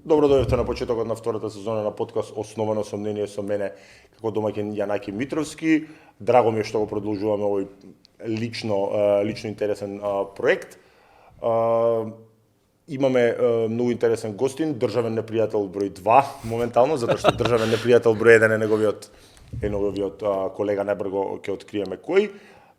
Добро дојдовте на почетокот на втората сезона на подкаст Основано сомнение со мене како домаќин Јанаки Митровски. Драго ми е што го продолжуваме овој лично интересен проект. Имаме многу интересен гостин, државен непријател број 2 моментално, затоа што државен непријател број 1 е неговиот колега, најбрзо ќе откриеме кој.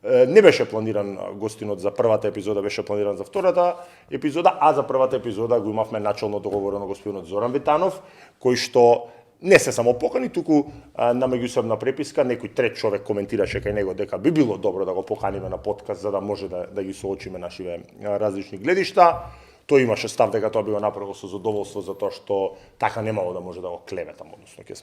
Не беше планиран гостинот за првата епизода, беше планиран за втората епизода, а за првата епизода го имавме начално договорено господинот Зоран Витанов, кој што не се само покани, туку на меѓусебна преписка некој трет човек коментираше кај него дека би било добро да го поканиме на подкаст за да може да ги соочиме нашиве различни гледишта. Тој имаше став дека тоа би го направил со задоволство затоа што така немало да може да го клеветам, односно ќе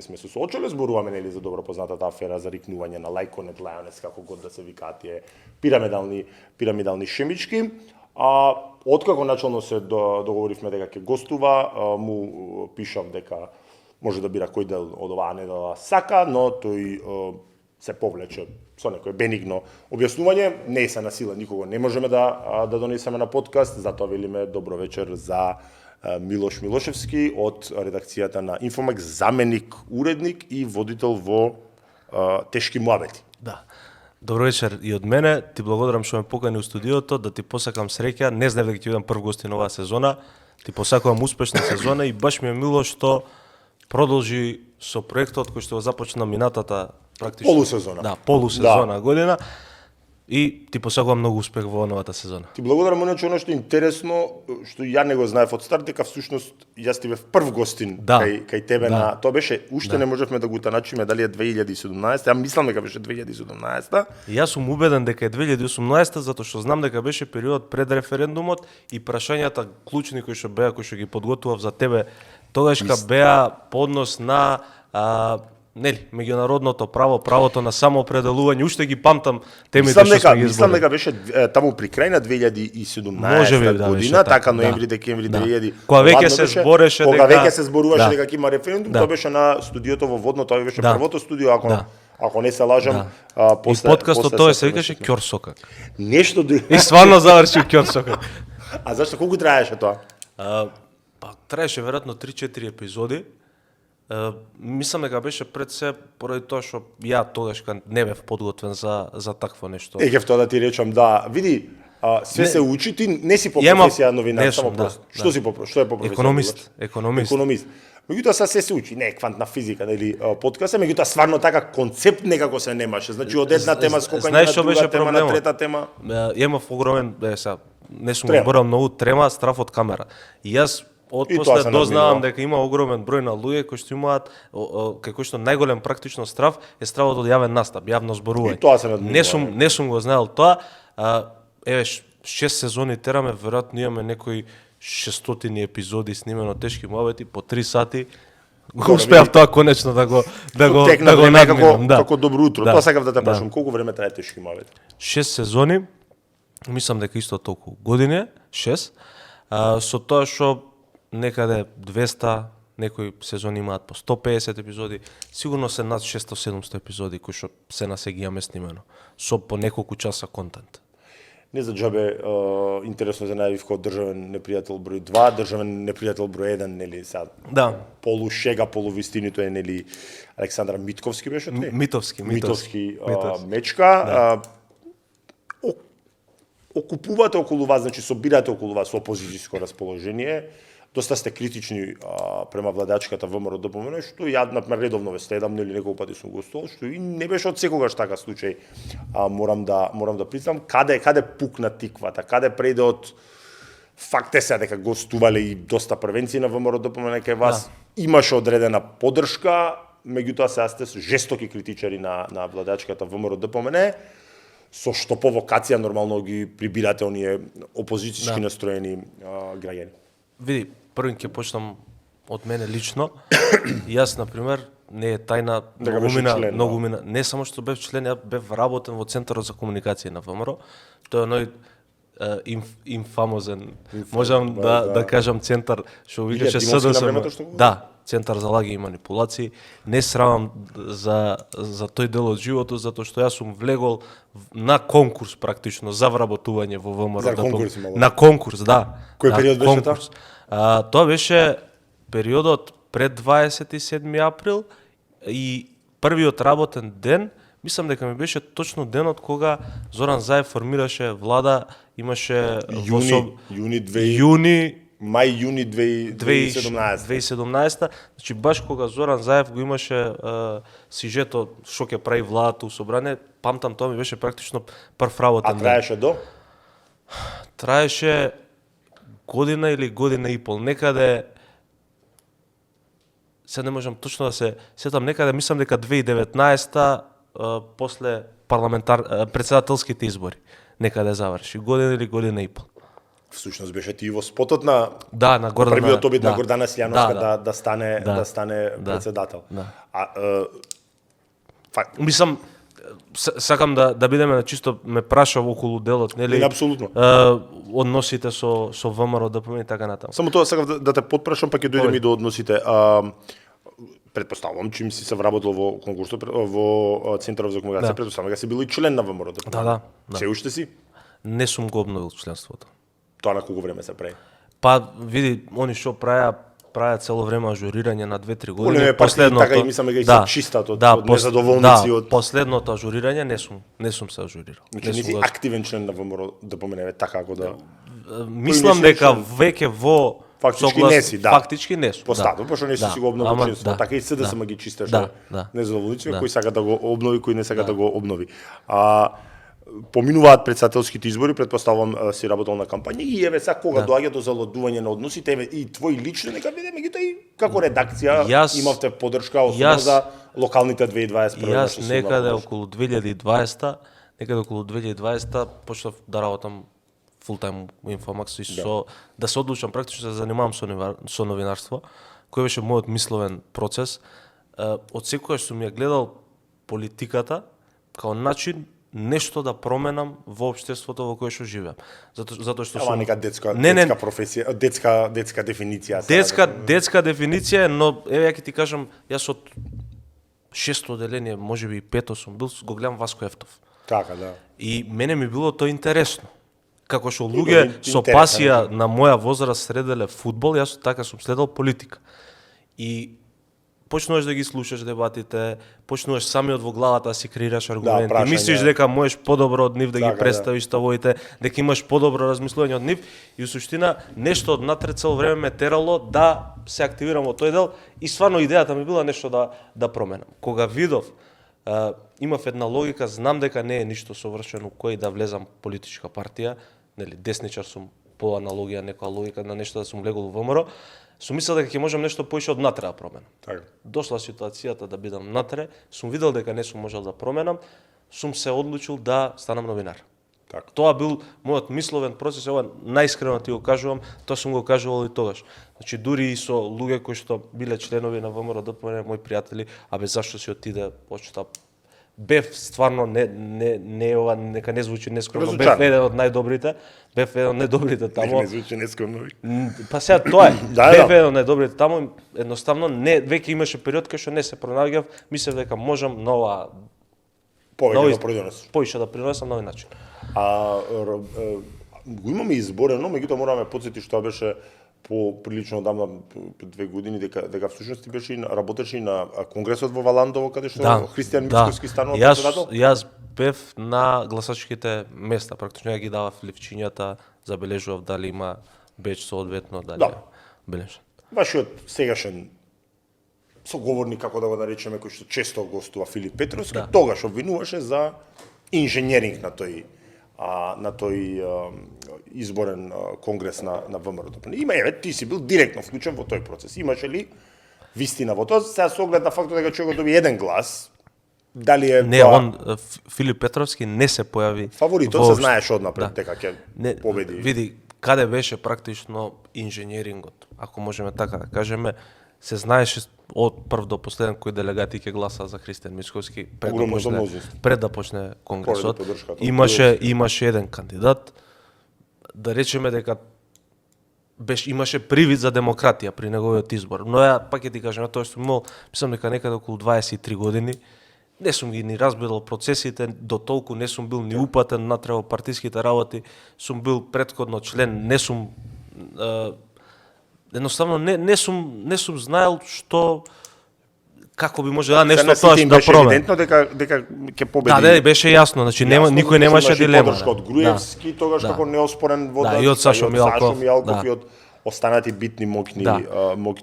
сме се соочиле, зборуваме нели за добро познатата афера за рикнување на Лајконет Лајонес, како год да се викаат тие пирамидални шемички. Откако начално се договоривме дека ќе гостува, му пишав дека може да бира кој дел од оваа недела сака, но тој се повлече со некој бенигно објаснување, не се насила, никого не можеме да донесеме на подкаст, затоа велиме добро вечер за Милош Милошевски од редакцијата на Инфомакс, заменик уредник и водител во Тешки муабети. Да. Добро вечер и од мене, ти благодарам што ме покани у студиото, да ти посакам среќа, не знаев дека ќе бидам прв гостин оваа сезона, ти посакувам успешна сезона и баш ми е мило што продолжи со проектот кој што го започна минатата практично полусезона година и ти посакувам многу успех во новата сезона. Ти благодарам, иначе она што е интересно, што ја не го знаев од старт, дека всушност јас ти бев прв гостин кај тебе на тоа беше уште не можевме да го таначиме дали е 2017, ја мислам дека беше 2017. Јас сум убеден дека е 2018 затоа што знам дека беше период пред референдумот и прашањата клучни кои што ги подготвував за тебе тогашка беа по однос на меѓународното право, правото на самоопределување, уште ги памтам темите што сме ги изборили. Мислам дека беше таму при крај на 2017 година, така ноември, декември 2000. Кога веќе се збореше дека веќе се зборуваше дека ќе има референдум, тоа беше на студиото во Водно, тоа беше првото студио, ако не се лажам, после подкастот тоа се викаше Ќорсокак. Нешто и стварно заврши Ќорсокак. А зашто колку траеше тоа? Траеше веројатно 3-4 епизоди. Мислам дека беше пред се поради тоа што ја тогашка не бев подготвен за такво нешто. Егев тоа да ти речам, да, види, све се учи, ти не си по професија новинар, само просто. Што си по професија? Што е по професија? Економист. Меѓутоа се учи, не е квантна физика, нели, подкаст, меѓутоа стварно така концепт некако се немаше. Значи од една тема скокање на друга тема, на трета тема. Имав огромен, не сум зборал многу, трема, страф од камера. И јас отпосле дознавам дека има огромен број на луѓе кои што имаат кој што најголем практично страф е стравот од јавен настап, јавно зборување. Не сум го знаел тоа. Еве 6 сезони тераме, веројатно имаме некои 600 епизоди снимено Тешки муабети по 3 сати. Го успеав тоа конечно да го надминам, како добро утро. Тоа сакав да те прашам, колку време трае Тешки муабети? 6 сезони. Мислам дека исто толку години, 6. Со тоа што некаде 200, некои сезони имаат по 150 епизоди, сигурно се над 600-700 епизоди кои што се на се ги имаме снимено, со по неколку часа контент. Не за џабе интересно за најавив како државен непријател број 2, државен непријател број 1, нели сега. Да. Полушега, полувистини, тоа е нели Александра Митковски беше тој? Митовски мечка. Окупувате околу вас, значи собирате околу вас опозицијско расположение. Доста сте критични према владачката ВМРО ДПМН, што ја например редовно ве следам, нели неколку пати сум гостувал, што и не беше од секогаш така случај. Морам да признам каде пукна тиквата, каде преде од факт е се дека гостувале и доста превенции на ВМРО ДПМН кај вас, имаше одредена поддршка, меѓутоа сега сте жестоки критичари на владачката ВМРО ДПМН, со што провокација нормално ги прибирате оние опозицијски настроени граѓани. Види, првин ќе почнам од мене лично. Јас, например, не е тајна, многу мина. Не само што бев член, ја бев работен во Центарот за комуникација на ВМРО. Тоа е инфамозен, можам да кажам центар, што викаше СДСМ. Да, Центар за лаги и манипулации. Не срамам за тој дел од животот, затоа што јас сум влегол на конкурс практично за вработување во ВМРО. За конкурс, на конкурс, да. Кој период беше тоа? Тоа беше периодот пред 27 април и првиот работен ден, мислам дека ми беше точно денот кога Зоран Заев формираше влада, имаше Мај-јуни 2017. Значи баш кога Зоран Заев го имаше сижето што ќе прави владата у собрание, памтам тоа ми беше практично прв работен ден. А траеше до? Траеше година или година и пол, некаде се не можам точно да се сетам, некаде мислам дека 2019 после председателските избори некаде заврши, година или година и пол. Всушност беше ти во спотот на на Гордана, првиот обид на Гордана Силјановска да стане председател. Мислам, сакам да бидеме чисто ме праша околу делот, нели? Апсолутно. Односите со ВМРО ДПМНЕ и така натаму. Само тоа сакав да те потпрашам, па ќе дојдеме и до односите. Предпоставувам, чим си се вработил во конкурсот во Центарот за комуникација, предпоставувам дека си бил и член на ВМРО ДПМНЕ. Да. Се уште си? Не сум го обновил членството. Тоа на колку време се прави? Па види, они што правеа цело време ажурирање на 2-3 години. Последното така и мислам дека и се чистат од незадоволници од последното ажурирање не сум се ажурирал. Значи не си активен член на ВМРО ДПМНЕ, така како да. Мислам дека веќе во фактички не си, да. Фактички не сум. По статут, пошто не си го обновил членството. Така и СДСМ ги чистеше незадоволници, кој сака да го обнови, кој не сака да го обнови. Поминуваат председателските избори, предпоставувам си работел на кампања и еве сега кога доаѓа до залудување на односите, еве и твој лично нека биде меѓутоа и како редакција имавте поддршка особено за локалните 2021. Јас некаде околу 2020 почнав да работам фултајм во Инфомакс и да се одлучам практично да се занимавам со новинарство, кој беше мојот мисловен процес. Од секогаш сум ја гледал политиката као начин нешто да променам во општеството во кое што живеам. Затоа што сум нека детска професија, детска дефиниција. Детска дефиниција, но еве ја ќе ти кажам, јас од 6-то одделение, можеби и 5-то сум бил, го гледам Васко Ефтов. Така, да. И мене ми било тоа интересно. Како што луѓе со пасија на моја возраст следеле фудбал, јас така сум следел политика. И почнуваш да ги слушаш дебатите, почнуваш самиот во главата да си креираш аргументи, мислиш дека можеш подобро од нив да ги представиш ставовите, дека имаш подобро размислување од нив и во суштина нешто однатре цело време ме терало да се активирам во тој дел и стварно идејата ми била нешто да променам. Кога видов имав една логика, знам дека не е ништо совршено кој да влезам политичка партија, нели десничар сум по аналогија некоја логика на нешто да сум влегол во ВМРО. Сум мислел дека ќе можам нешто поише од натре да променам. Така. Дошла ситуацијата да бидам натре, сум видел дека не сум можел да променам, сум се одлучил да станам новинар. Така. Тоа бил мојот мисловен процес, ова најискрено ти го кажувам, тоа сум го кажувал и тогаш. Значи дури и со луѓе кои што биле членови на ВМРО ДПМНЕ, мои пријатели, зашто си отиде, почта бев стварно не ова нека не звучи нескромно, бев еден од најдобрите, таму. Не звучи нескромно. Па сега тоа е. Бев еден од најдобрите таму, едноставно веќе имаше период кај што не се пронаоѓав, мислев дека можам нова повеќе да придонесам. Поише да придонесам на овој начин. Го имаме изборено, меѓутоа мораме подсети што беше по прилично одамна 2 години дека всушност ти беше работеше и на конгресот во Валандово каде што Христијан Мицковски станува председател. Јас бев на гласачките места, практично ја ги давав ливчињата, забележував дали има беч соодветно, дали бележан. Вашиот сегашен соговорник, како да го наречеме, кој што често гостува, Филип Петровски, тогаш обвинуваше за инженеринг на тој изборен конгрес на ВМРО ДПМНЕ. Има ти си бил директно вклучен во тој процес. Имаше ли вистина во тоа? Сега со оглед на фактот дека човекот доби еден глас, дали е не, Филип Петровски не се појави. Фаворитот се знаеше однапред дека ќе победи. Види, каде беше практично инженерингот, ако можеме така да кажеме, се знаеше од прв до последен кој делегати ќе гласа за Христијан Мицковски пред да почне конгресот. Имаше еден кандидат, да речеме дека имаше привид за демократија при неговиот избор. Но пак ќе ти кажам, тоа што имал, мислам дека некаде околу 23 години, не сум ги ни разбирал процесите, до толку не сум бил ни упатен натре во партиските работи, сум бил претходно член, не сум едноставно не сум знаел што како би може нешто тоа да промени. Евидентно дека ќе победи. Да, беше јасно, значи никој немаше дилема. Поддршка од Груевски, тогаш како неоспорен водач, и од Сашо Мијалков, и од останати битни моќни.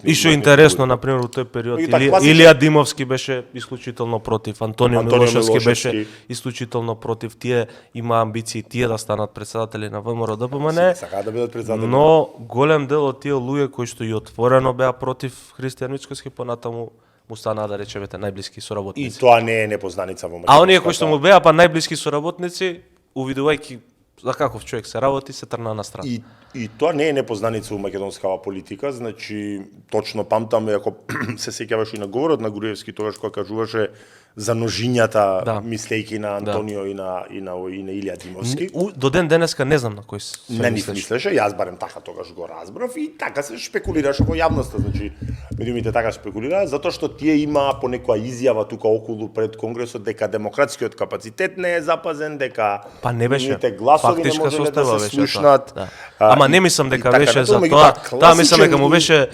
И што интересно, например, во тој период Илија Димовски беше исклучително против, Антонио Милошевски беше исклучително против. Тие има амбиции да станат председатели на ВМРО-ДПМН. Сакаат да бидат председатели. Но голем дел од тие луѓе кои што и отворено беа против Христијан Мицкоски, понатаму му станаа, да речеме, најблиски соработници. И тоа не е непознаница во Македонија. А оние кои што му беа најблиски соработници, увидувајќи за каков човек се работи, се трнаа на страна. И тоа не е непознаница во македонскава политика, значи точно памтам, ако се сеќаваш и на говорот на Груевски тогаш кога кажуваше за ножињата, мислејќи на Антонио и на Илија Димовски. До ден денеска не знам на кој се мислеше, јас барем така тогаш го разбрав и така се шпекулираше во јавноста, значи медиумите така спекулираа затоа што тие имаа по некоја изјава тука околу пред конгресот дека демократскиот капацитет не е запазен, дека не беше гласови не можеле да се слушнат. Ама не мислам дека беше за тоа. Таа мислам дека му беше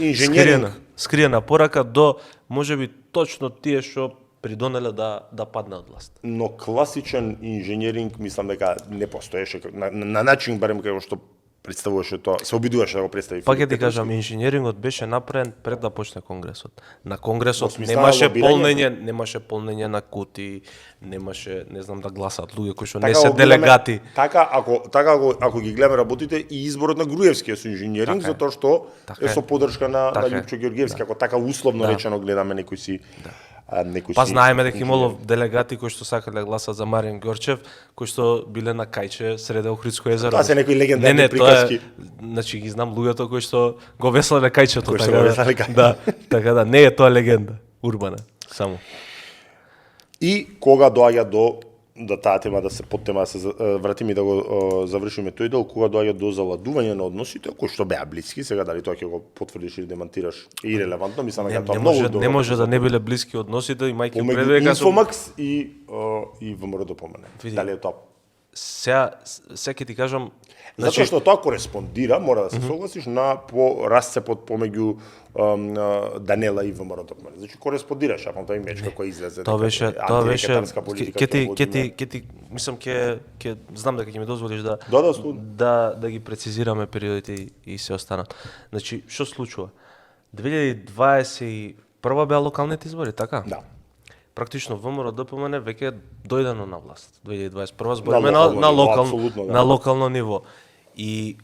скриена порака до можеби точно тие што придонеле да падне од власт. Но класичен инженеринг мислам дека не постоеше на начин барем како што представуваше тоа, се обидуваше да го представи. Пак ќе ти кажам, инженерингот беше направен пред да почне конгресот. На конгресот немаше полнење на кутии, немаше, не знам, да гласат луѓе кои што не се делегати. Така ако ги гледаме работите и изборот на Груевски со инженеринг, затоа што е со поддршка на Љупчо Ѓорѓевски, ако така условно речено гледаме некои си. Па знаеме дека имало делегати кои што сакале да гласат за Маријан Ѓорчев, кои што биле на кајче среде Охридско езеро. Тоа се некои легендарни приказки. Значи ги знам луѓето кои што го веслале кајчето, така. Да, така да не е тоа легенда урбана, само. И кога доаѓа да таа тема да се подтема да се вратиме и да го завршиме тој дел, кога доаѓа до заладување на односите кои што беа блиски, сега дали тоа ќе го потврдиш или демантираш е ирелевантно, мислам дека тоа многу не може да не биле блиски односите, имајќи предвид дека Инфомакс и ВМРО-ДПМН. Дали е тоа? Сега ќе ти кажам, затоа што тоа кореспондира, мора да се согласиш на расцепот помеѓу Данела и ВМРО-ДПМН. Значи кореспондираше, а тоа имечка кој излезе. Тоа беше ќе ти мислам ќе знам дека ќе ми дозволиш да ги прецизираме периодите и се останат. Значи што случува? 2021 беа локалните избори, така? Да. Практично ВМРО-ДПМН веќе дојдено на власт. 2021 збориме на локално ниво. И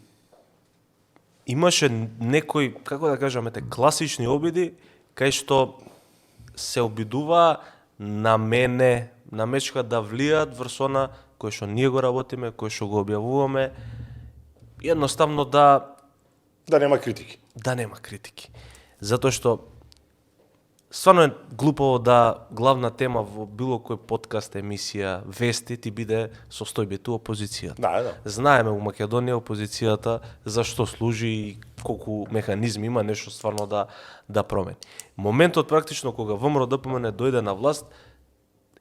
имаше некои, како да кажеме, класични обиди кај што се обидува на мене, на мечка да влијат врз она кој што ние го работиме, кој што го објавуваме, едноставно да нема критики. Да нема критики. Затоа што стварно е глупово да главна тема во било кој подкаст, емисија, вести ти биде состојбето опозицијата. Да. Знаеме во Македонија опозицијата за што служи и колку механизми има нешто стварно да промени. Моментот практично кога ВМРО-ДПМН дојде на власт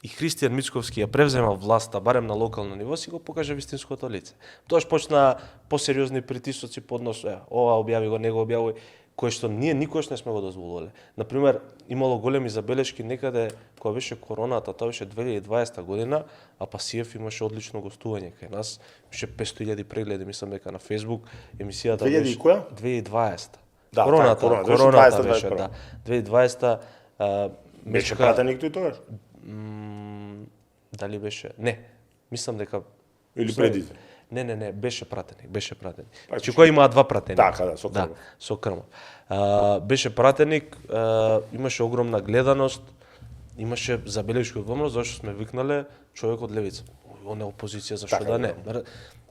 и Христијан Мицковски ја превзема власта, барем на локално ниво, си го покажа вистинското лице. Тоаш почна посериозни притисоци по однос, ова објави го, не го објавувај, кој што ние никош не сме го дозволувале. Например, имало големи забелешки некаде кога беше короната, тоа беше 2020 година, а Пасиев имаше одлично гостување кај нас, беше 500.000 прегледи, мислам дека на Facebook, емисијата беше 2020. Да, короната беше, да. 2020 беше пратеник тој тогаш? Дали беше? Не. Мислам дека или преди. Не, беше пратеник. Значи кој имаа два пратеника. Така, со Крмов. Со Крмов. Беше пратеник, имаше огромна гледаност, имаше забелешки од ВМРО, зашто сме викнале човек од левица. Он е опозиција, зашто да не.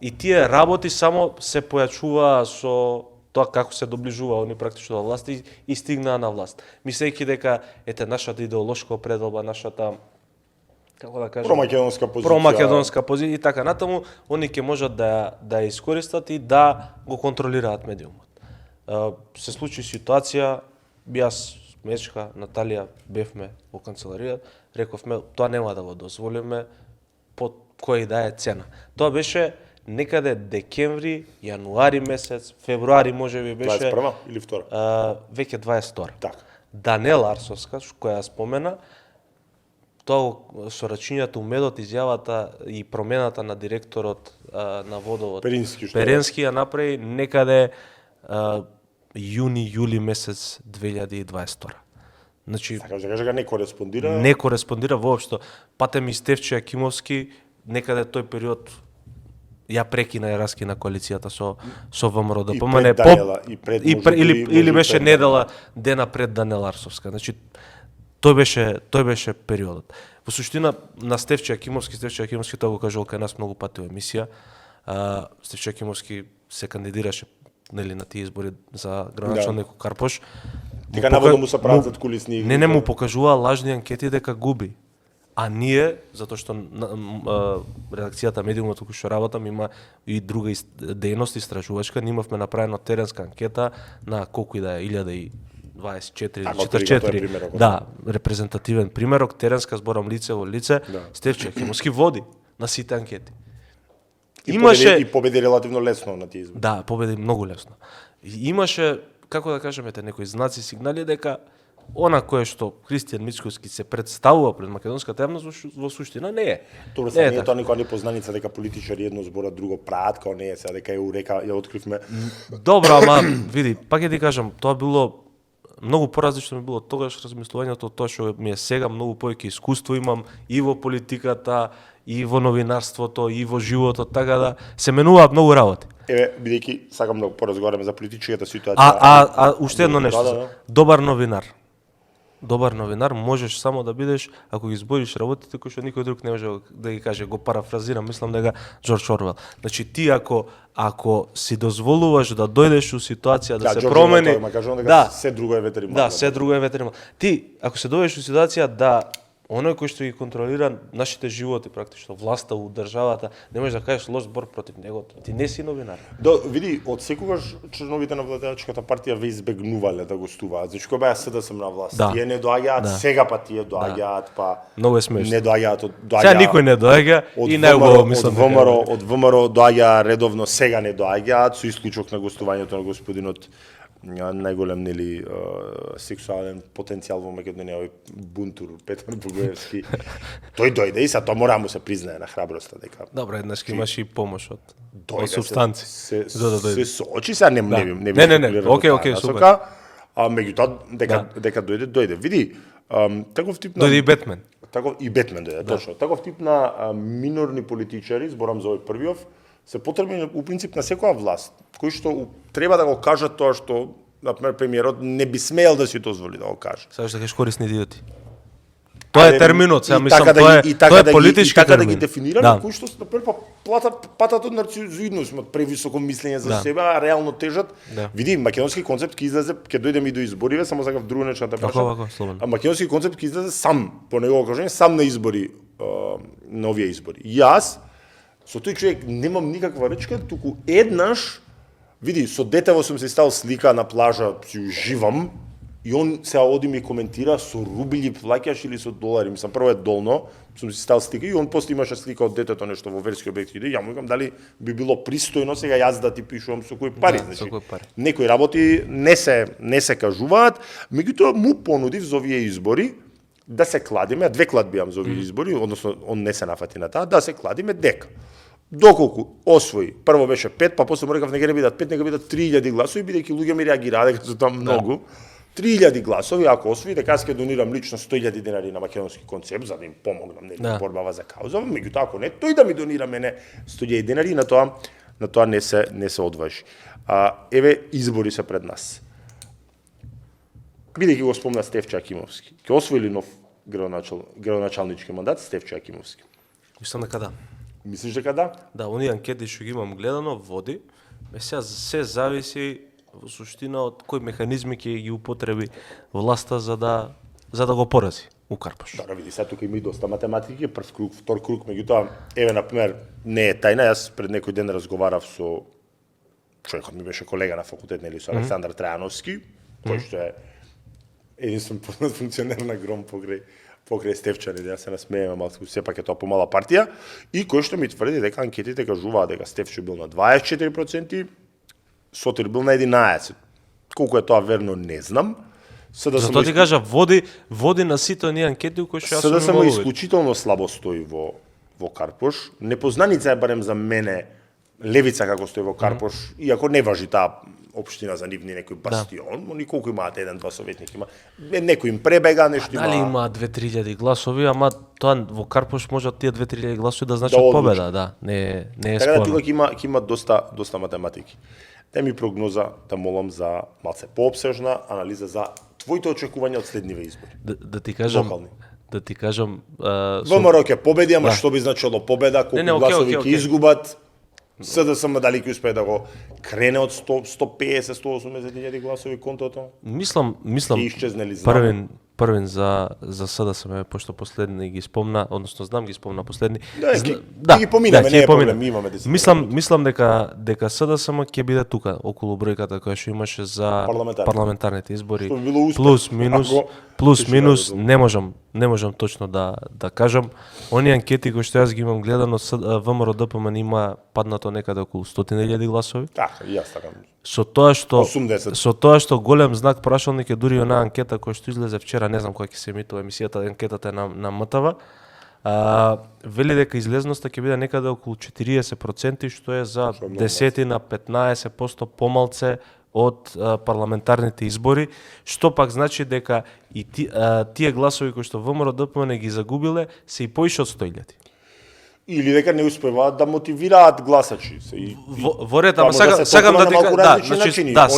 И тие работи само се појачуваа со тоа како се доближува они практично до власт и стигнаа на власт. Мислејќи дека нашата идеолошка определба, нашата како да кажам, промакедонска позиција и така натаму, они ќе можат да искористат и да го контролираат медиумот. Се случи ситуација, јас, Мечка, Наталија бевме во канцеларија, рековме тоа нема да го дозволиме под која да е цена. Тоа беше некаде декември, јануари месец, февруари можеби беше 21 или 2? Веќе 22. Така. Данела Арсовска, која спомена, тоа со рачињето медот, изјавата и промената на директорот на водовод Перенски ја направи некаде јуни-јули месец 2022. Значи, кажа не кореспондира. Не кореспондира воопшто. Пате ми Стефче Јакимовски некаде тој период ја прекина и раскина коалицијата со ВМРО ДПМН или беше недела дена пред Данела Арсовска. Значи тој беше периодот. Во суштина на Стефче Јакимовски тоа го кажувал кај нас многу пати во емисија. Стефче Јакимовски се кандидираше на тие избори за градоначалник Карпош. Дека наводно му се прават задкулисни. Не му покажува лажни анкети дека губи. А ние, затоа што редакцијата медиумот кој што работам има и друга дејност истражувачка, ние имавме направено теренска анкета на колку и да е 1024 или 44. Да, репрезентативен примерок, теренска, зборам лице во лице, Стефче Јакимовски води на сите анкети. И победи релативно лесно на тие избори. Да, победи многу лесно. Имаше, како да кажеме, некои знаци, сигнали дека она кое што Христијан Мицкоски се представува пред македонската јавност во суштина не е. Добро, не е тоа никоја непознаница дека политичари едно зборат, друго праат, као не е сега дека ја откривме. Добро, ама види, пак ќе ти кажам, тоа било многу поразлично ми било тогаш размислувањето од тоа што ми е сега, многу повеќе искуство имам и во политиката, и во новинарството, и во животот, така да се менуваат многу работи. Еве, бидејќи сакам да поразговараме за политичката ситуација. Уште едно нешто. Добар новинар можеш само да бидеш ако ги збориш работите кои што никој друг не може да ги каже. Го парафразирам, мислам дека Џорџ Орвел. Значи ти ако си дозволуваш да дојдеш у ситуација да се промени, се друго е ветер и млад. Да, се друго е ветер и млад. Ти ако се дојдеш у ситуација да оној кој што ги контролира нашите животи практично, власта у државата, не можеш да кажеш лош збор против него. Ти не си новинар. Види, од секогаш членовите на владеачката партија ве избегнувале да гостуваат. Значи кога беа СДСМ на власт, тие не доаѓаат, сега па тие доаѓаат, па многу е смешно. Не доаѓаат, сега никој не доаѓа и најубаво мислам од ВМРО доаѓа редовно, сега не доаѓаат, со исклучок на гостувањето на господинот најголем сексуален потенцијал во Македонија, овој бунтур Петар Бугоевски. Тој дојде и са тоа мора му се признае на храброста дека. Добро, еднаш имаше и помош од супстанци. Се соочи се, не. Окей, супер. А меѓутоа дека дојде. Види, таков тип на дојде и Бетмен. И Бетмен дојде, точно. Таков тип на минорни политичари, зборам за овој првиот, се потребни у принцип на секоја власт, кои што треба да го кажат тоа што, например, премиерот не би смеел да си дозволи да го каже. Сега што кажеш корисни идиоти. Тоа е терминот, сега мислам тоа е политички термин. Така да ги дефинираме, кои што например патат од нарцизоидност, имаат превисоко мислење за себе, а реално тежат. Види, македонски концепт ќе излезе, ќе дојдеме и до избориве, само сакав друго нешто да прашам. Македонски концепт ќе излезе сам, по негово кажање, сам на избори, на овие избори. Јас со тој човек немам никаква речка, туку еднаш, види, со детево сум се стал слика на плажа, си уживам, и он се оди ми коментира со рубли плаќаш или со долари. Мислам, прво е долно, сум си стал слика и он после имаше слика од детето нешто во верски објект. И ја му викам дали би било пристојно сега јас да ти пишувам со кои пари, значи. Некои работи не се кажуваат, меѓутоа му понудив за овие избори да се кладиме, две кладби имам за овие избори, односно он не се нафати на таа, да се кладиме дека доколку освои, прво беше 5, па после му рекав нека не бидат 5, нека бидат 3000 гласови, бидејќи луѓе ми реагираа дека се тоа многу. 3000 гласови, ако освои, дека јас ќе донирам лично 100.000 денари на македонски концепт за да им помогнам на борбава за кауза, меѓутоа ако не, тој да ми донира мене 100.000 денари, на тоа не се одважи. Еве избори се пред нас. Бидејќи го спомна Стефче Јакимовски, ќе освои ли нов градоначалнички мандат Стефче Јакимовски? Мислам дека да. Мислиш дека да? Да, оние анкети што ги имам гледано води, сега се зависи во суштина од кои механизми ќе ги употреби власта за да го порази у Карпош. Да, види, сега тука има и доста математики, прв круг, втор круг, меѓутоа, еве например, не е тајна, јас пред некој ден разговарав со човекот ми беше колега на факултет, нели, со Александар Трајановски, кој што е единствен познат функционер на Гром покрај покрај Стефчани, да се насмееме малку, сепак е тоа помала партија, и кој што ми тврди дека анкетите кажуваат дека Стефчо бил на 24%, Сотир бил на 11%. Колку е тоа верно, не знам. Затоа ти кажа, води на сите оние анкети кои што јас сум само исклучително слабо стои во Карпош. Непознаница е барем за мене левица како стои во Карпош, иако не важи таа општина за нивни некој бастион, но николку имаат еден-два советник има. Некој им пребега, нешто има. Дали има 2-3 гласови, ама тоа во Карпош можат тие 2-3 гласови да значат победа, да. Не е спорно. Така да тука ќе има доста математики. Дај ми прогноза, да молам за малце поопсежна анализа за твоите очекувања од следниве избори. Да ти кажам, ВМРО ќе победи, ама што би значило победа, колку гласови ќе изгубат? СДСМ дали ќе успее да го крене од 150-180 гласови контото? Мислам првен за СДСМ, пошто последни ги спомна, односно знам ги спомна последни. Да, ги поминаме, не е проблем, имаме 10. Мислам дека СДСМ ќе биде тука околу бројката која што имаше за парламентарните избори. Плюс минус не можам точно да кажам. Оние анкети кои што јас ги имам гледано, ВМРО ДПМН има паднато некаде околу 100.000 гласови. Така, и јас така. Со тоа што голем знак прашалник е дури онаа анкета која што излезе вчера, не знам која ќе се емитува емисијата, анкетата е на МТВ. Вели дека излезноста ќе биде некаде околу 40%, што е за 10-15% помалце од парламентарните избори, што пак значи дека и тие гласови кои што ВМРО ДПМН ги загубиле се и поише од 100.000. Или дека не успеваат да мотивираат гласачи. Во ред, ама сакам да ти кажам,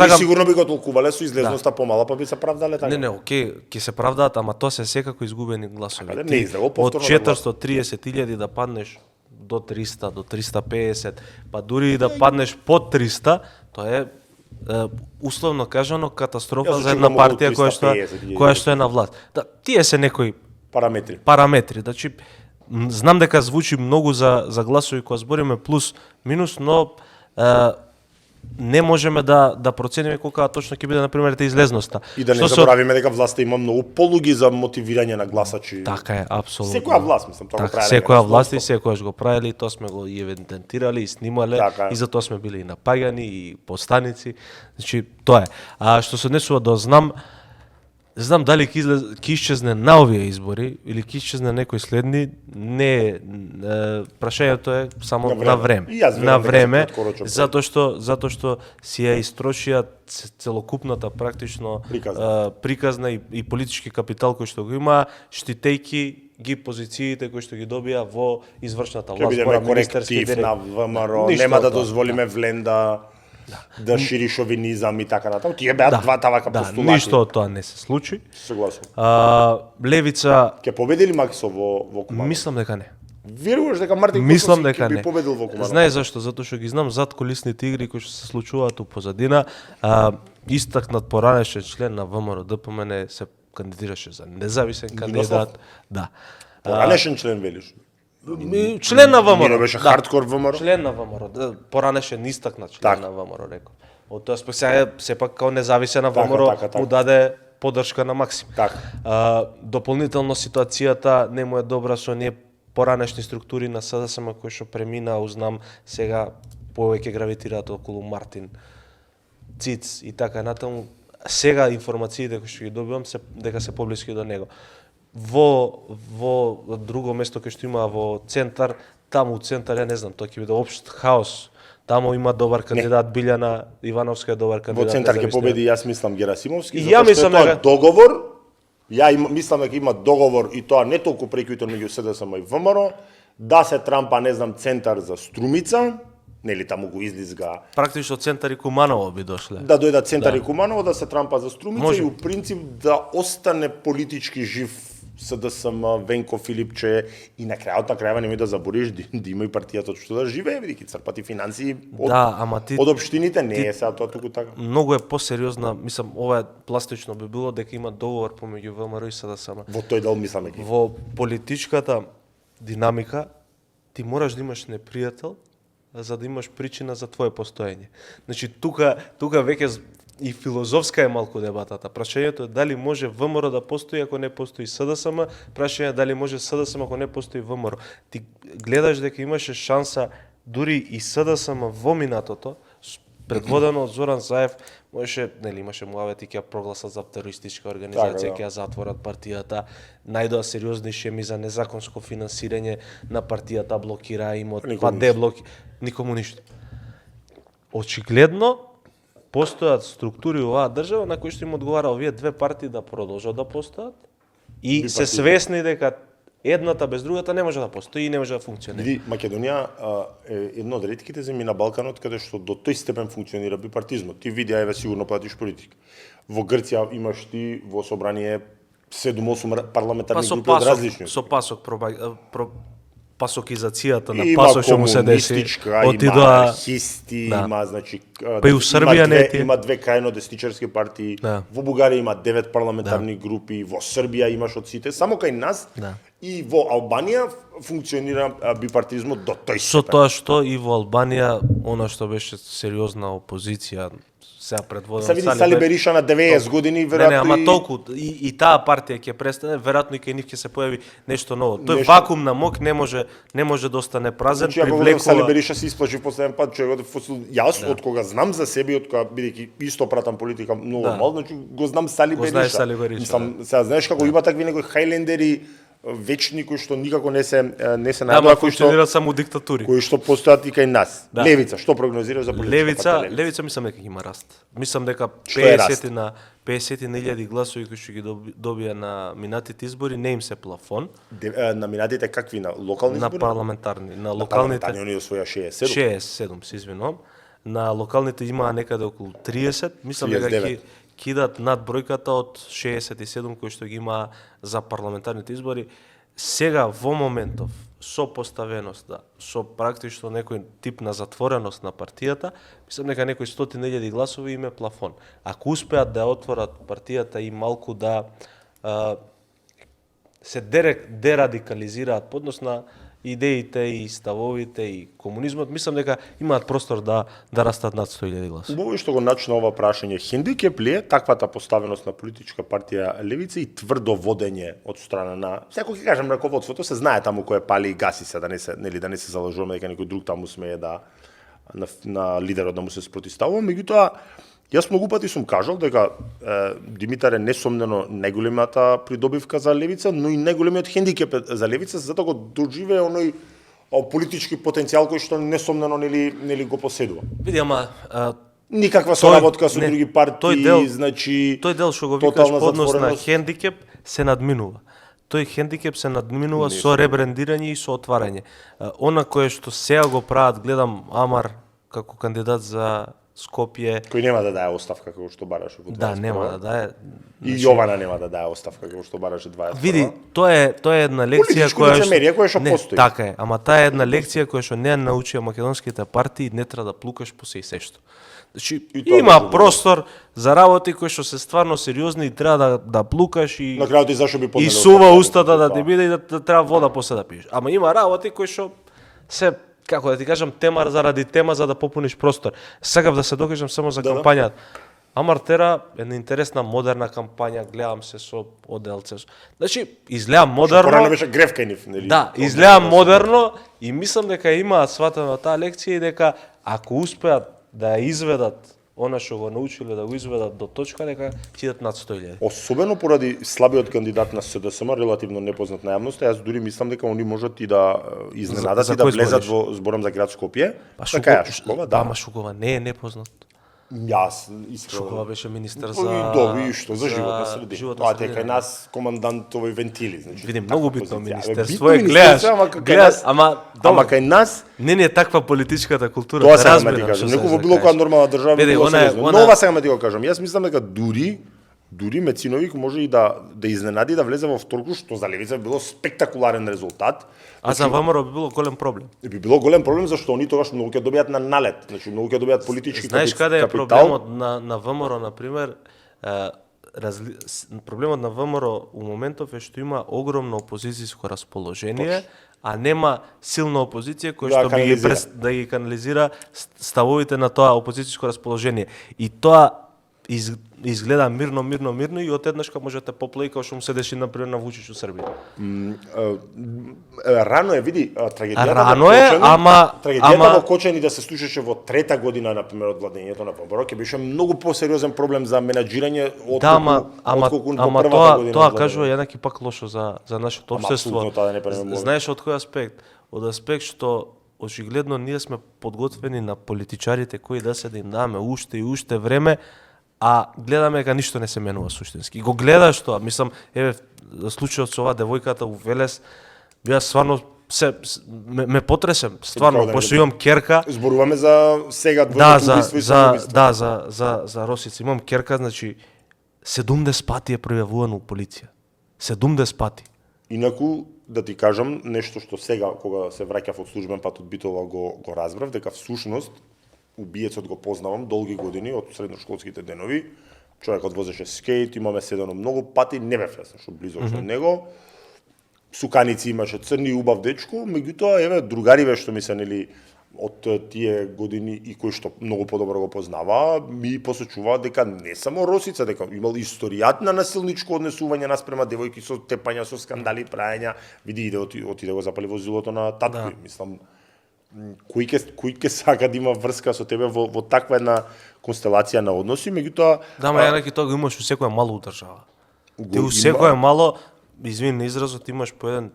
они сигурно би го толкувале со излезноста помала, па би се правдале така. Не, окей, ќе се правдаат, ама тоа се секако изгубени гласови. Не излего повторно. Од 430.000 да паднеш до 300, до 350, па дури и да паднеш под 300, тоа е условно кажано катастрофа за една партија која што е на власт. Да, тие се некои параметри. Значи, знам дека звучи многу за гласови кога збориме плюс минус, но не можеме да процениме колка точно ќе биде на пример излезноста. И да не заборавиме дека власта има многу полуги за мотивирање на гласачи. Така е, апсолутно. Секоја власт, мислам, тоа го правеле. Секоја власт и секојаш го правеле, тоа сме го и евидентирале и снимале, и затоа сме били и напаѓани и постаници. Значи, тоа е. А што се однесува до знам дали ќе исчезне на овие избори или ќе исчезне некои следни, не прашањето е само на време. На време, затоа што си ја истрошија целокупната практично приказна и политички капитал кој што го има, штитејки ги позициите кои што ги добија во извршната власт. Ќе бидеме коректив на ВМРО, нема да дозволиме Вленда да шири шовинизам и така натаму. Тие беа два тавака постулати. Ништо од тоа не се случи. Согласувам. Левица ќе победи ли Максо во Куманово? Мислам дека не. Веруваш дека Мартин Косовски ќе би победил во Куманово? Знае зашто? Затоа што ги знам зад колисните игри кои што се случуваат у позадина. Истакнат поранешен член на ВМРО ДПМН се кандидираше за независен кандидат. Да. Поранешен член велиш? Член на ВМРО. Не беше хардкор ВМРО? Член на ВМРО. Поранешен истакнат член на ВМРО, реков. Од тоа сега сепак као независена ВМРО му даде поддршка на Максим. Дополнително ситуацијата не му е добра со ние поранешни структури на СДСМ кои што премина, узнам, сега повеќе гравитираат околу Мартин, Циц и така натаму. Сега информациите кои што ги добивам се дека се поблиски до него. Во друго место кај што има во центар, таму центар, ја не знам, тоа ќе биде општ хаос. Таму има добар кандидат, Билјана Ивановска е добар кандидат. Во центар ќе победи, јас мислам, Герасимовски, затоа што тоа договор. Мислам дека има договор и тоа не толку преквитен меѓу СДСМ и ВМРО, да се трампа, не знам, центар за Струмица, нели таму го излизга. Практично центар и Куманово би дошле. Да дојдат центар и Куманово, да се трампа за Струмица и у принцип да остане политички жив СДСМ, Венко Филипче и на крајот немој да забориш да има и партијата што да живее, бидејќи црпат и финансии од општините, не е сега тоа туку така. Многу е посериозна, мислам, ова е пластично би било дека има договор помеѓу ВМРО и СДСМ. Во тој дел мислам дека. Во политичката динамика ти мораш да имаш непријател за да имаш причина за твое постоење. Значи тука веќе и филозофска е малку дебатата. Прашањето е дали може ВМРО да постои ако не постои СДСМ, прашањето е дали може СДСМ ако не постои ВМРО. Ти гледаш дека имаше шанса дури и СДСМ во минатото, предводено од Зоран Заев, имаше муавети ќе ја прогласат за терористичка организација, ќе ја затворат партијата, најдоа сериозни шеми за незаконско финансирање на партијата, блокира имот, па деблоки, никому ништо. Очигледно постојат структури во оваа држава на кои што им одговара овие две партии да продолжат да постојат и се свесни дека едната без другата не може да постои и не може да функционира. Види, Македонија е едно од ретките земји на Балканот каде што до тој степен функционира бипартизмот. Ти види, еве сигурно платиш политика. Во Грција имаш ти во собрание 7-8 парламентарни групи од различни. Со пасок пасокизацијата на пасок што му се деси, отидоа анархисти, има значи па и у Србија има две крајно десничарски партии. Во Бугарија има 9 парламентарни групи, во Србија имаш од сите, само кај нас и во Албанија функционира бипартизмот до тој степен. Со тоа што и во Албанија она што беше сериозна опозиција сега предводен Сали Бериша на 90 години веројатно. Не, ама толку и таа партија ќе престане, веројатно и кај нив ќе се појави нешто ново. Тој вакуум на мок не може да остане празен, привлекува. Сали Бериша се исплаши последен пат, јас од кога знам за себе, од кога бидејќи исто пратам политика многу мал, значи го знам Сали Бериша. Сега знаеш како има такви некои хајлендери вечни кои што никако не се најдоа, кои што функционираат само диктатури. Кои што постојат и кај нас. Левица, што прогнозира за политичката Левица мислам дека има раст. Мислам дека 50.000 гласови кои што ги добија на минатите избори не им се плафон. На минатите какви, на локални избори? На парламентарни, на локалните. Они освоја 67. 67, се извинувам. На локалните има некаде околу 30, мислам дека кидат над бројката од 67 кои што ги има за парламентарните избори. Сега во моментов со поставеноста, со практично некој тип на затвореност на партијата, мислам дека некои 100.000 гласови им е плафон. Ако успеат да отворат партијата и малку да се дерадикализираат по однос на идеите и ставовите и комунизмот, мислам дека имаат простор да растат над 100.000 гласови. Убаво што го начна ова прашање. Хендикеп ли е таквата поставеност на политичка партија Левица и тврдо водење од страна на, секој ќе кажам, раководството, се знае таму кој пали и гаси се, да не се залажуваме дека некој друг таму смее да на лидерот да му се спротивставува, меѓутоа јас многу пати сум кажал дека Димитар е несомнено најголемата придобивка за Левица, но и најголемиот хендикеп за Левица, затоа го доживее оној политички потенцијал кој што несомнено нели го поседува. Види, ама никаква соработка со други партии, значи тој дел што го викаш по однос на хендикеп се надминува. Тој хендикеп се надминува со ребрендирање и со отварање. Она кое што сега го прават, гледам Амар како кандидат за Скопје, кој нема да дае оставка како што бараше во 21. Да, нема да дае. И Јована нема да дае оставка како што бараше 21. Види, тоа е една лекција која што постои. Така е, ама таа е една лекција која што не ја научија македонските партии, не треба да плукаш по се и сешто. Значи има простор за работи кои што се стварно сериозни и треба да плукаш и на крајот и зашо би и сува устата да ти биде и да треба вода после да пиеш. Ама има работи кои што се, како да ти кажам, тема заради тема за да попуниш простор. Сакав да се докажам само за кампањата. Амар тера една интересна модерна кампања, гледам се со оделце. Значи изгледа модерно. Порано беше Гревкајнив, нели? Да, изгледа модерно и мислам дека има сватено таа лекција и дека ако успеат да ја изведат она што го научиле да го изведат до точка, дека ќе идат над 100.000. Особено поради слабиот кандидат на СДСМ, релативно непознат на јавноста, јас дури мислам дека они можат и да изненадат и да влезат во зборам за град Скопје. Така ја Шукова, да. Ама Шукова не е непознат. Јас искрено. Шукова беше министер за за животна средина. Тоа е кај нас командант овој вентили, значи. Види многу битно министерство е, гледаш, ама кај нас не е таква политичката култура. Тоа сакам да ти кажам. Некој во било која нормална држава било сериозно. Но ова сакам да ти го кажам. Јас мислам дека дури Мециновик може и да изненади да влезе во вторку, што за Левица било спектакуларен резултат. А за ВМРО би било голем проблем. Би било голем проблем зашто они тогаш многу ќе добијат на налет, значи многу ќе добијат политички капитал. Знаеш каде е проблемот на ВМРО на пример? Проблемот на ВМРО у моментов е што има огромно опозицијско расположение, а нема силна опозиција која што да ги канализира ставовите на тоа опозицијско расположение. И тоа изгледа мирно и одеднашка може да поплеи како што му се деши например на Вучич у Србија. Рано е, види, трагедијата Рано е, трагедијата во Кочани да се случеше во трета година например од владењето на Помбаро, ќе беше многу посериозен проблем за менаџирање отколку во првата година. Тоа кажува еднакви пак лошо за нашето општество. Да Знаеш од кој аспект? Од аспект што очигледно ние сме подготвени на политичарите кои да се да им даваме уште и уште време, а гледаме дека ништо не се менува суштински. Го гледаш тоа, мислам, еве случајот со оваа девојката у Велес, бија стварно ме потресем, стварно, пошто имам керка. Зборуваме за сега двојното убиство и самоубиство. За Росица имам керка, значи 70 пати е пројавувано у полиција. 70 пати. Инаку да ти кажам нешто што сега кога се враќав од службен пат од Битола го разбрав, дека всушност убиецот го познавам долги години од средношколските денови. Човекот возеше скејт, имаме седено многу пати, не бев јас што близок со него. Суканици имаше црни убав дечко, меѓутоа еве другариве што ми се нели од тие години и кои што многу подобро го познава, ми посочуваат дека не само Росица, дека имал историјат на насилничко однесување наспрема девојки со тепања, со скандали, прајања. Види, отиде го запали возилото на татко, мислам. Кој ќе сака да има врска со тебе во таква една констелација на односи, меѓутоа ма јанаки тоа го имаш у секоја мало држава. Ти у секоја мало, извини на изразот, имаш по една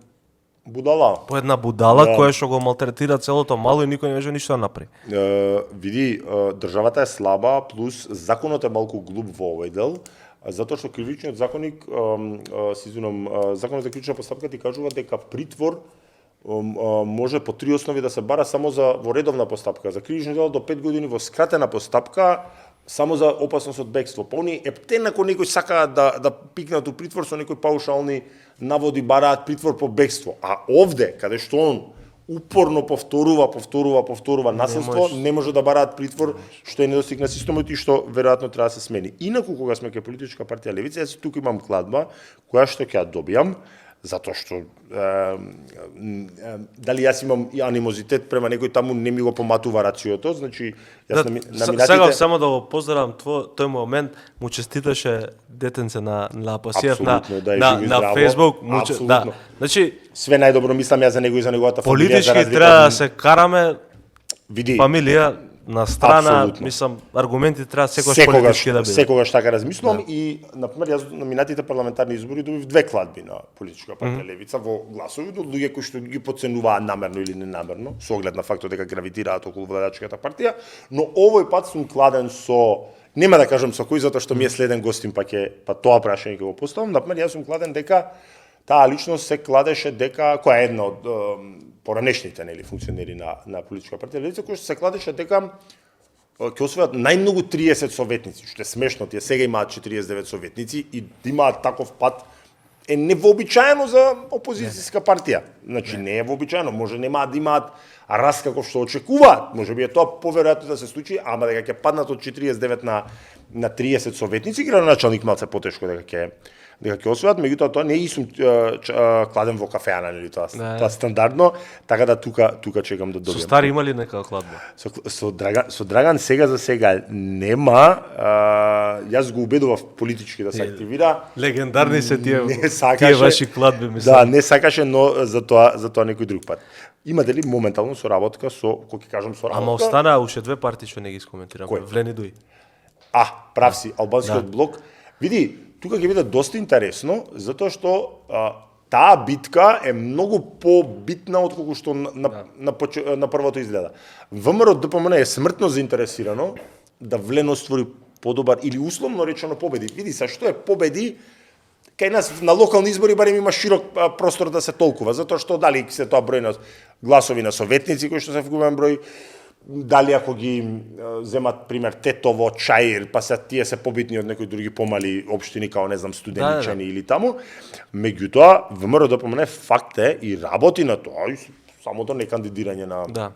будала која што го малтретира целото мало и никој не може ништо да направи. Види, државата е слаба, плюс законот е малку глуп во овој дел, затоа што кривичниот законник, законот за кривична постапка ти кажува дека притвор може по 3 основи да се бара само во редовна постапка, за кривично дело до 5 години, во скратена постапка само за опасност од бегство. Па они ептен ако некој сака да пикнат у притвор со некои паушални наводи, бараат притвор по бегство. А овде, каде што он упорно повторува насилство, не може да бараат притвор, што е недостиг на системот и што веројатно треба да се смени. Инаку кога сме кај политичка партија Левица, јас тука имам кладба која што ќе ја добијам, затоа што дали јас имам и анимозитет према некој таму не ми го поматува рациото, значи јас на минатите... Сега само да го поздравам тој момент, му честиташе детенце на Апасиев на Facebook, да. Значи све најдобро мислам јас за него и за неговата фамилија. Политички треба да се караме, фамилија на страна, мислам, аргументи треба секогаш политички да бидат. Секогаш така размислувам и, например, јас на минатите парламентарни избори добив 2 кладби на политичка партија Левица во гласови од луѓе кои што ги потценуваат намерно или ненамерно, со оглед на фактот дека гравитираат околу владачката партија, но овој пат сум кладен со, нема да кажам со кој, затоа што ми е следен гостин, па тоа прашање ќе го поставам. Например, јас сум кладен дека таа личност се кладеше дека, која е една од поранешните функционери на политичка партија Левица, кој што се кладеше дека ќе освојат најмногу 30 советници, што е смешно, тие сега имаат 49 советници и да имаат таков пат е невообичаено за опозицијска партија. Значи не е вообичаено, може немаат да имаат раст како што очекуваат, можеби е тоа поверојатно да се случи, ама дека ќе паднат од 49 на 30 советници, градоначалник малце потешко дека ќе освојат, меѓутоа тоа не и сум кладен во кафеана, нели тоа стандардно, така да тука чекам да добијам. Со стари има ли нека кладба? Со Драган сега за сега нема, јас го убедував политички да се активира. Легендарни се тие ваши кладби, мислам. Да, не сакаше, но за тоа некој друг пат. Имате ли моментално соработка со, кој ќе кажам соработка? Ама остана уште 2 партии што не ги искоментираме. Влени Дуј. Прав си, албанскиот блок. Види, тука ќе биде доста интересно, затоа што таа битка е многу побитна отколку што на првото изгледа. ВМРО ДПМН е смртно заинтересирано да Влен оствори подобар или условно речено победи. Види се што е победи, кај нас на локални избори барем има широк простор да се толкува, затоа што дали се тоа број на гласови на советници кои што се вгубен број, дали ако ги земат пример Тетово, Чаир, па се тие се побитни од некои други помали општини као не знам Студеничани или таму. Меѓутоа ВМРО ДПМН факт е и работи на тоа, и самото некандидирање на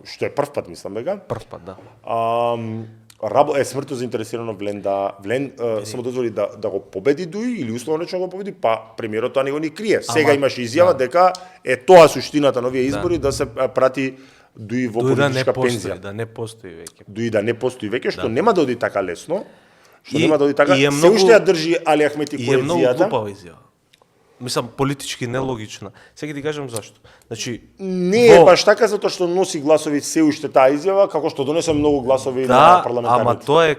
што е прв пат мислам дека. Прв пат, да. Е смртно заинтересирано Влен само дозволи да го победи Дуј или условно речено го победи, па премиерот тоа не го ни крие. Сега имаше изјава дека е тоа суштината на овие избори да се прати Дуј во политичка пензија. Да не постои веќе. Дуј да не постои веќе, што нема да оди така лесно. што нема да оди така. Се уште ја држи Али Ахмети коалицијата. И е многу глупава изјава. Мислам, политички нелогична. Сега ти кажам зашто. Значи, не е баш така, затоа што носи гласови се уште таа изјава, како што донесе многу гласови на парламентарните. Ама тоа е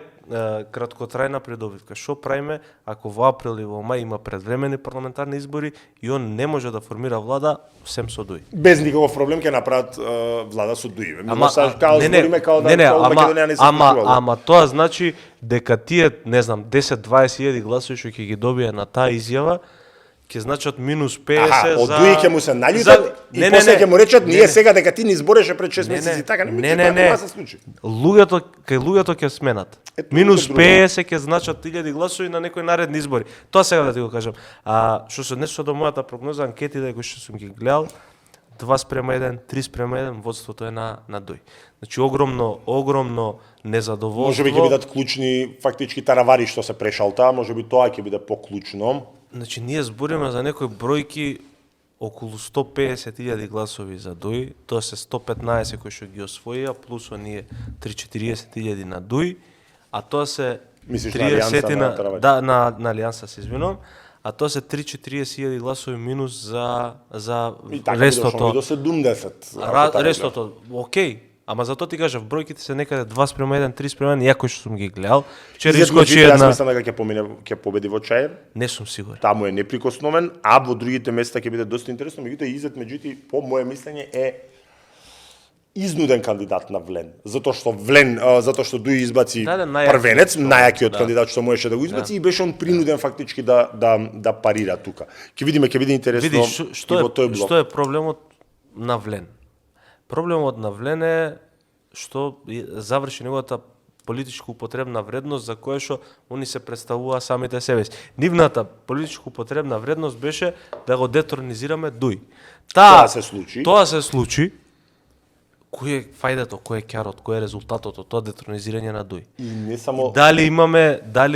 краткотрајна придобивка. Што правиме ако во април и во мај има предвремени парламентарни избори и он не може да формира влада сем со ДУИ? Без никаков проблем ќе направат влада со ДУИ. Ама тоа значи дека тие, не знам, 10-20 гласови што ќе ги добие на таа изјава ќе значат минус 50 од ДУИ ќе му се наљутат и после ќе му речат ние сега дека ти не избореше пред 6 месеци така не се случи. Луѓето ќе сменат. Минус 50 ќе значат 1000 гласови на некои наредни избори. Тоа сега да ти го кажам. Што се однесува до мојата прогноза, анкетите кои што сум ги гледал, 2:1, 3:1 водството е на ДУИ. Значи огромно незадоволство. Можеби ќе бидат клучни фактички таравари што се прешалта, можеби тоа ќе биде поклучно. Значи, ние збориме за некои бројки околу 150.000 гласови за ДУИ, тоа се 115 кои што ги освоија, плюс оние 3-40.000 на ДУИ, а тоа се 30 на Алијанса, се извинувам, а тоа се 3-40.000 гласови минус за рестото. До 70. Рестото, окей. Ама затоа ти кажав, бројките се некаде 2:1, 3:1, иако што сум ги гледал. Вчера искочи една. Јас мислам дека ќе победи во Чаир. Не сум сигурен. Таму е неприкосновен, а во другите места ќе биде доста интересно, меѓутоа Изет по мое мислење е изнуден кандидат на Влен, затоа што ДУИ избаци првенец, најакиот кандидат што можеше да го избаци и беше он принуден фактички да парира тука. Ќе биде интересно и во тој блок. Што е проблемот на Влен? Проблемот на Влен е што заврши неговата политичка употребна вредност за која што они се представува самите себе. Нивната политичка употребна вредност беше да го детронизираме ДУИ. Тоа се случи. Кој е фајдето, кој е кјарот, кој е резултатот од тоа детронизирање на ДУИ? И не само дали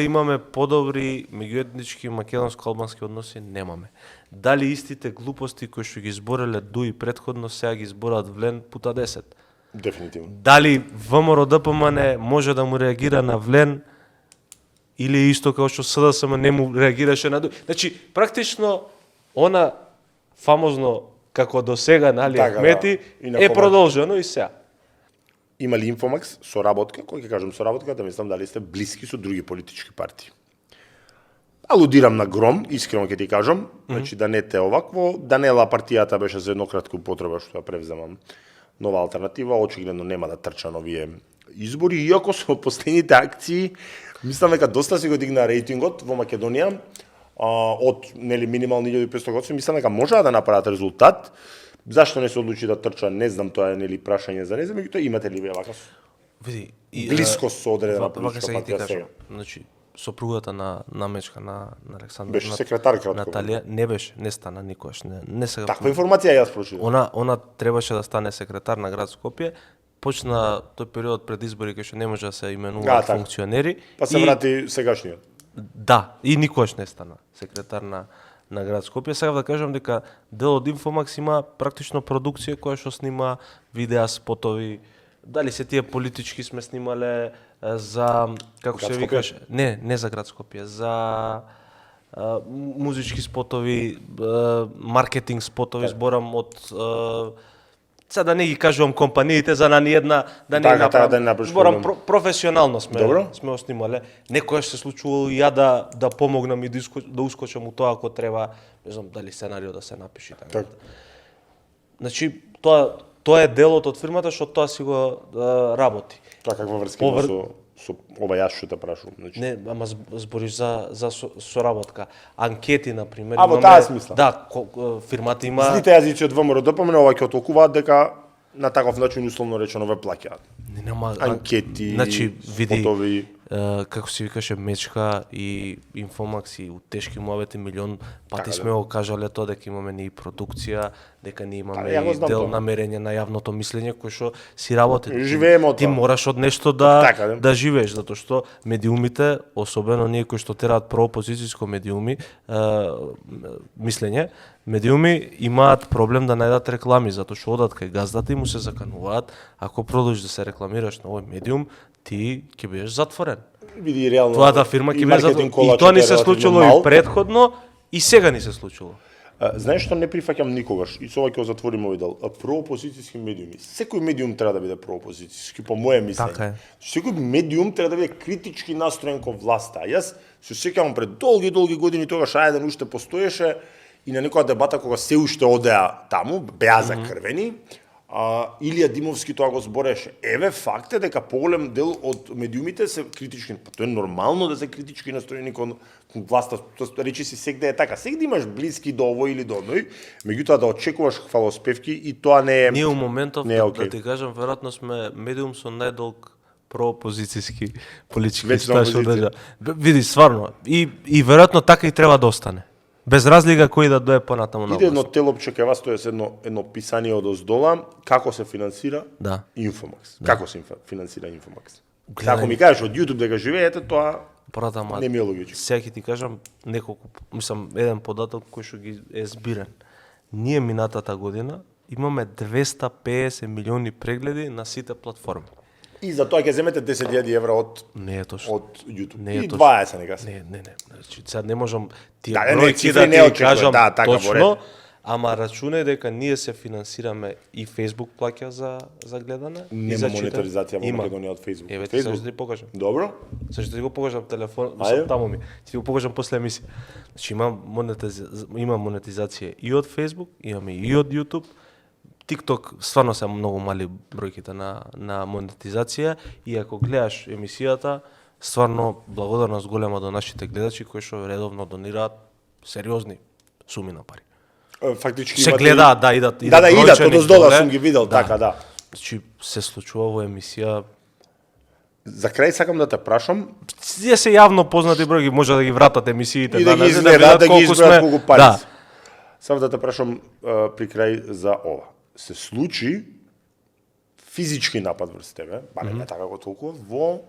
имаме подобри меѓуетнички македонско-албански односи? Немаме. Дали истите глупости кои што ги збореле ДУИ претходно сега ги збораат Влен пута 10? Дефинитивно. Дали ВМРО ДПМН може да му реагира на Влен или исто како што СДСМ не му реагираше на ДУИ? Значи, практично она фамозно како до сега на Али Ахмети е продолжено и сега. Има ли Инфомакс соработка, кој ќе кажам соработка, да мислам дали сте блиски со други политички партии? Алудирам на Гром, искрено ќе ти кажам, значи да не те овакво, Данела партијата беше за еднократка употреба што ја превземам нова алтернатива, очигледно нема да трча новие избори, иако со последните акции, мислам дека доста се го дигна рейтингот во Македонија, од минимални 1500 гласови, мислам дека можаа да направат резултат. Зашто не се одлучи да трча, не знам, тоа е прашање за не знам, меѓутоа имате ли вие вака близко со одредена политичка партија сега? Значи, сопругата на намечка на Александр беше секретарка Наталија, не беше, не стана никош, не сега. Таква информација јас прочитав. Она требаше да стане секретар на град Скопје. Почна тој период пред избори кога што не може да се именуваат функционери. Па се врати сегашниот. Да, и никош не стана секретар на град Скопје. Сега да кажам дека дел од Инфомакс има практично продукција која што снима видеа, спотови. Дали се тие политички сме снимале за како се викаше? Не за град Скопје, за музички спотови, маркетинг спотови, зборам од сега да не ги кажувам компаниите за на ниедна да не направам. Зборам професионално сме оснимале. Некојаш се случувало ја да помогнам и да ускочам у тоа ако треба, не знам дали сценарио да се напише така. Значи тоа е делот од фирмата што тоа си го работи. Тоа каква врска има со ова јас што те прашувам, значи. Не, ама збориш за соработка. Анкети на пример. Во таа смисла. Да, фирмата има. Злите јазици од ВМРО ДПМН ова ќе толкуваат дека на таков начин условно речено ве плаќаат. Нема анкети, значи види спотови. Како се викаше Мечка и Инфомакс и у тешки муабети милион пати сме го кажале тоа дека имаме и продукција, дека ние имаме и дел намерење на јавното мислење кој што си работи. Ти мораш од нешто да живееш, затоа што медиумите, особено ние кои што тераат проопозицијско медиуми, мислење, медиуми имаат проблем да најдат реклами, затоа што одат кај газдата и му се закануваат, ако продолжиш да се рекламираш на овој медиум, ти ќе бидеш затворен. Види реално. Твојата фирма ќе биде и тоа ни се случило и претходно и сега ни се случило. Знаеш што не прифаќам никогаш, и со ова ќе го затворим овој дел, проопозицијски медиуми. Секој медиум треба да биде проопозицијски, по моје мислење. Така е. Секој медиум треба да биде критички настроен кон власта. Јас се сеќавам пред долги години тогаш А1 уште постоеше и на некоја дебата кога се уште одеа таму, беа закрвени, Илија Димовски тоа го збореше. Еве факт е дека поголем дел од медиумите се критички. Тоа е нормално да се критички настроени кон власта. Речи си сегде е така. Сегде имаш блиски до овој или до оној, меѓутоа да очекуваш хвалоспевки и тоа не е. Ние у моментов да ти кажам, веројатно сме медиум со најдолг проопозицијски политички стаж од држава. Види стварно и веројатно така и треба да остане. Без разлика кој да дое понатаму на власт. Иде едно телопче кај вас, тоа е едно писание од оздола, како се финансира Инфомакс. Како се финансира Инфомакс? Ако ми кажеш од YouTube дека живеете, тоа не ми е логично. Сега ќе ти кажам неколку, мислам, еден податок кој што ги е збирен. Ние минатата година имаме 250 милиони прегледи на сите платформи. И за тоа ќе земете 10.000 евра од не е точно. Од YouTube. Не е 20 нека се. Не. Значи сега не можам тие бројки да ти кажам точно, ама рачунај дека ние се финансираме и Facebook плаќа за гледане. Нема монетаризација во Македонија од Facebook. Еве ти сега ќе ти покажам. Добро. Сега ќе ти го покажам телефон, мислам таму ми. Ќе ти го покажам после емисија. Значи има монетизација и од Facebook, имаме и од YouTube. TikTok стварно се многу мали бројките на монетизација и ако гледаш емисијата, стварно благодарност голема до нашите гледачи кои што редовно донираат сериозни суми на пари. Фактички се гледаат, идат од оздола сум ги видел, така, да. Значи се случува во емисија. За крај сакам да те прашам, тие се јавно познати бројки, може да ги вратат емисиите, да ги изгледаат, да ги избројат колку пари. Само да те прашам при крај за ова. Се случи физички напад врз тебе, барем не така го толкова, во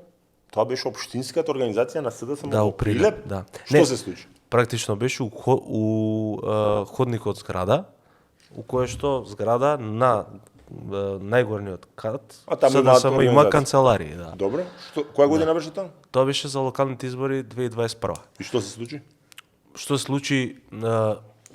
тоа беше општинската организација на СДСМ во Прилеп. Да. Што се случи? Практично беше у ходникот зграда, у кое што зграда на најгорниот кат, СДСМ има канцеларии, да. Добро. Која година беше тоа? Тоа беше за локалните избори 2021. И што се случи? Што се случи?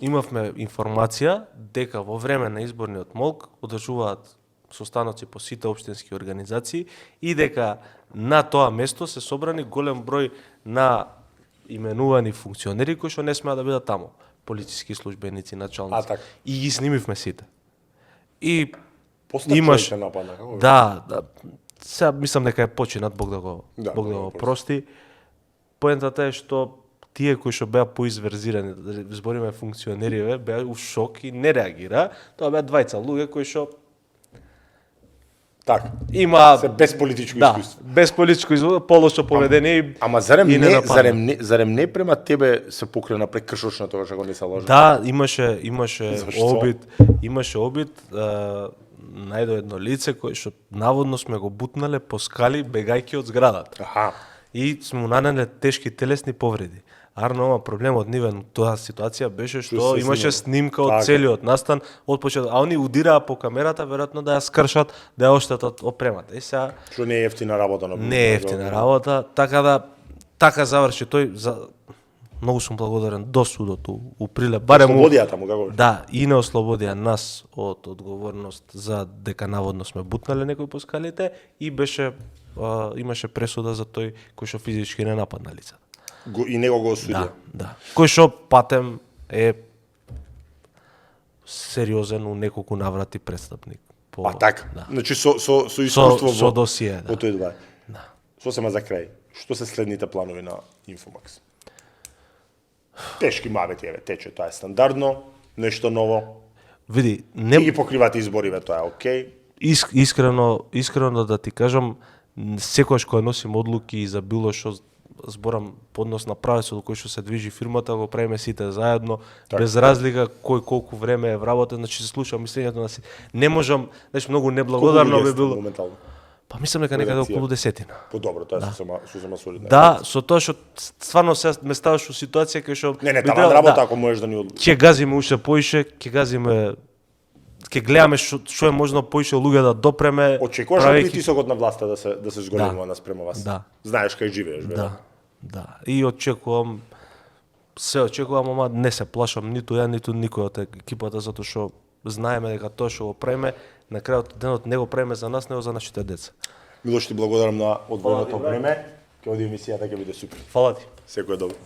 Имавме информација дека во време на изборниот молк одржуваат состаноци по сите општински организации и дека на тоа место се собрани голем број на именувани функционери кои што не смеа да бидат таму, полициски службеници, началници. И ги снимивме сите. И имаш напад, да, сега мислам дека е починат, Бог да го прости. Поентата е што тие кои што беа поизверзирани, да збориме функционериве, беа у шок и не реагира. Тоа беа двајца луѓе кои што има се без политичко искуство. Без политичко искуство, полошо поведение. Ама зарем не према тебе се покрена прекршочна тоа што го не се лажа? Да, имаше обид најдо едно лице кое што наводно сме го бутнале по скали бегајќи од зградата. И сме му нанеле тешки телесни повреди. Арно, ова проблемот нивен тоа ситуација беше што имаше снимка од целиот настан од почеток, а они удираа по камерата веројатно да ја скршат, да ја оштетат опремата. И сега што не е ефтина работа на не е ефтина работа, така заврши тој. Многу сум благодарен до судот у Прилеп. Барем ослободијата му како? Да, и не ослободија нас од одговорност за дека наводно сме бутнале некој по скалите и имаше пресуда за тој кој што физички не нападна лицата. И него го осудија. Да. Кој што патем е сериозен у неколку наврати престапник. Така. Да. Значи со искуство со досие, во тој два. Да. Сосема за крај. Што се следните планови на Инфомакс? Тешки мабети, тече, тоа е стандардно, нешто ново. Види, не ги покривате избориве, тоа е окей. Искрено да ти кажам, секогаш кога носим одлуки и за било што зборам поднос на правецот кој што се движи фирмата, го правиме сите заедно, без разлика кој колку време е вработен, значи се слуша мислењето на сите. Не можам, значи многу неблагодарно би било. Па мислам дека некаде околу 10. Подобро, тоа сосема солидно. Да, со тоа што стварно се ме ставаш у ситуација кај што Не, таман работа ако можеш да ни одлучиш. Ќе газиме уште поише, ќе ќе гледаме што е можно поише луѓе да допреме. Очекуваш ли притисокот на власта да се зголемува наспрема вас? Да. Знаеш кај живееш, бе? Да. И очекувам, ама не се плашам ниту ја, ниту никој од екипата, затоа што знаеме дека тоа што го преме, на крајот денот не го преме за нас, него за нашите деца. Милош, ти благодарам на одвоеното време. Ќе оди емисијата, ќе биде супер. Фала ти. Секој добро.